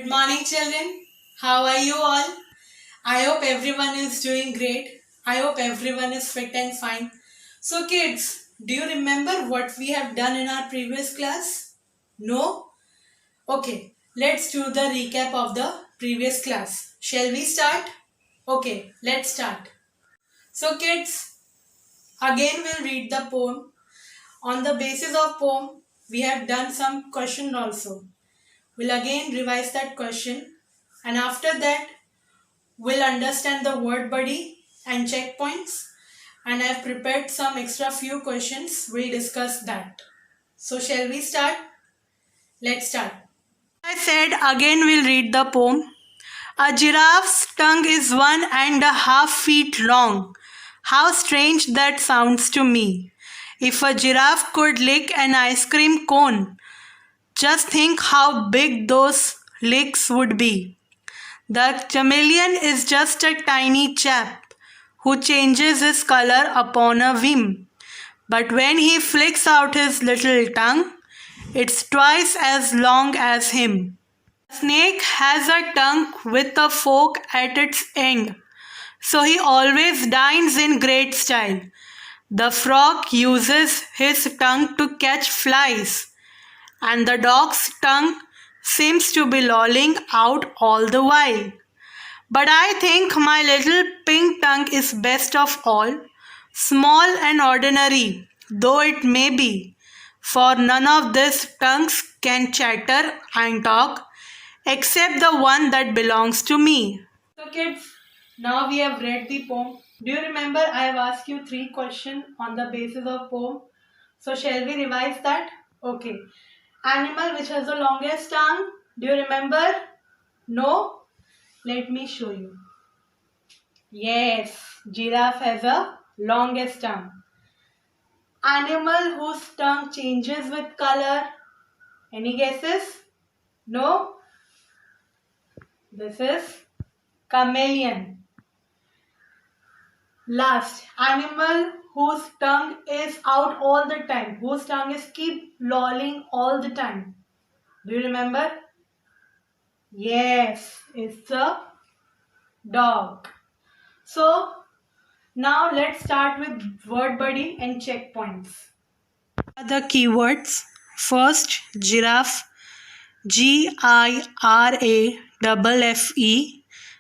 Good morning, children. How are you all? I hope everyone is doing great. I hope everyone is fit and fine. So, kids, do you remember what we have done in our previous class? No? Okay, let's do the recap of the previous class. Shall we start? Okay, let's start. So, kids, again we'll read the poem. On the basis of poem, we have done some question also. We'll again revise that question, and after that we'll understand the word body and checkpoints, and I've prepared some extra few questions. We'll discuss that. So shall we start? Let's start. I said again we'll read the poem. A giraffe's tongue is 1.5 feet long. How strange that sounds to me. If a giraffe could lick an ice cream cone, just think how big those licks would be. The chameleon is just a tiny chap who changes his color upon a whim. But when he flicks out his little tongue, it's twice as long as him. A snake has a tongue with a fork at its end, so he always dines in great style. The frog uses his tongue to catch flies, and the dog's tongue seems to be lolling out all the while. But I think my little pink tongue is best of all, small and ordinary though it may be, for none of these tongues can chatter and talk except the one that belongs to me. So kids, now we have read the poem. Do you remember I have asked you 3 questions on the basis of poem? So shall we revise that? Okay. Animal which has the longest tongue. Do you remember? No? Let me show you. Yes, giraffe has a longest tongue. Animal whose tongue changes with color. Any guesses? No? This is chameleon. Last, animal whose tongue is out all the time. Whose tongue is keep lolling all the time. Do you remember? Yes, it's a dog. So, now let's start with word body and checkpoints. The keywords. First, giraffe. GIRAFFE.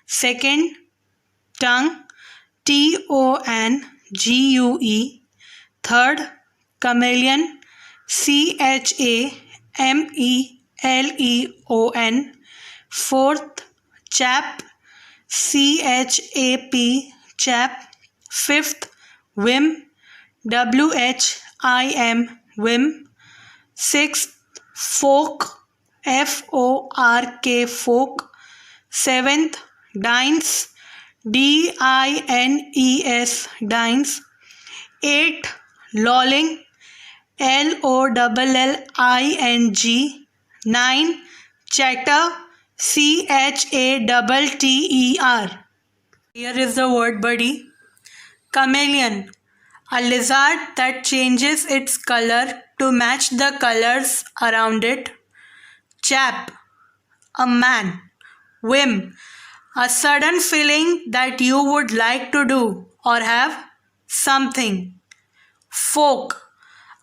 Second, tongue. TONGUE. Third, chameleon. CHAMELEON. Fourth, chap. CHAP. Chap. Fifth, whim. WHIM. Whim. Sixth, fork. FORK. Fork. Seventh, dines. DINES. Dines. Eight, lolling. LOLLING. Nine, chatter. CHATTER. Here is the word body. Chameleon, a lizard that changes its color to match the colors around it. Chap, a man. Whim, a sudden feeling that you would like to do or have something. Fork,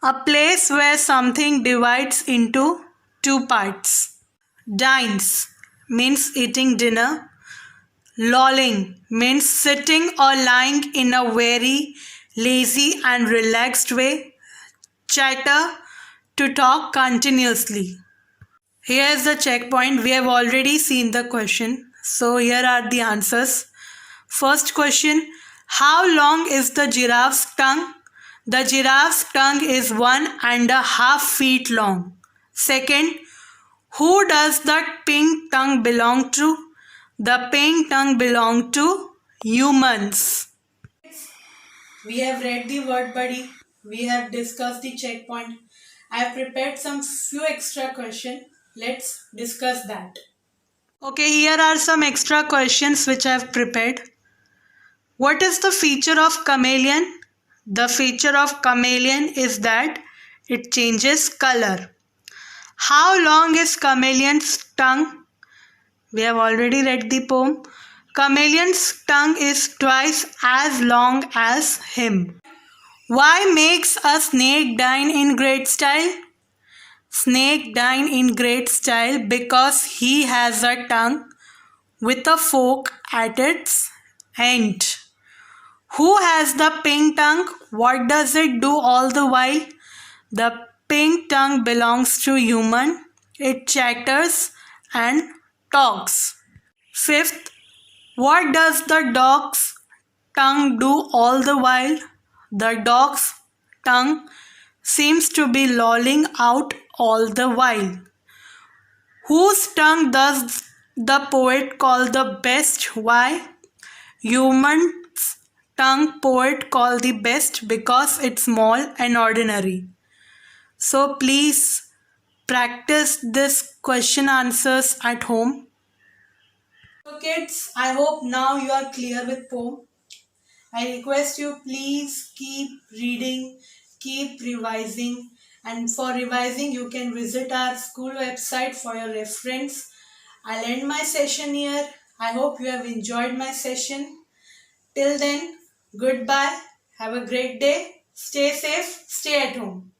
a place where something divides into 2 parts. Dines means eating dinner. Lolling means sitting or lying in a very lazy and relaxed way. Chatter, to talk continuously. Here is the checkpoint. We have already seen the question. So here are the answers. First question, how long is the giraffe's tongue? The giraffe's tongue is 1.5 feet long. Second, who does that pink tongue belong to? The pink tongue belongs to humans. We have read the word body. We have discussed the checkpoint. I have prepared some few extra questions. Let's discuss that. Okay, here are some extra questions which I have prepared. What is the feature of chameleon? The feature of chameleon is that it changes color. How long is chameleon's tongue? We have already read the poem. Chameleon's tongue is twice as long as him. Why makes a snake dine in great style? Snake dine in great style because he has a tongue with a fork at its end. Who has the pink tongue? What does it do all the while? The pink tongue belongs to human. It chatters and talks. Fifth, what does the dog's tongue do all the while? The dog's tongue seems to be lolling out all the while. Whose tongue does the poet call the best? Why? Human's tongue poet call the best because it's small and ordinary. So please practice this question answers at home. So kids, I hope now you are clear with poem. I request you please keep reading, keep revising, and for revising you can visit our school website for your reference. I'll end my session here. I hope you have enjoyed my session. Till then, goodbye. Have a great day. Stay safe. Stay at home.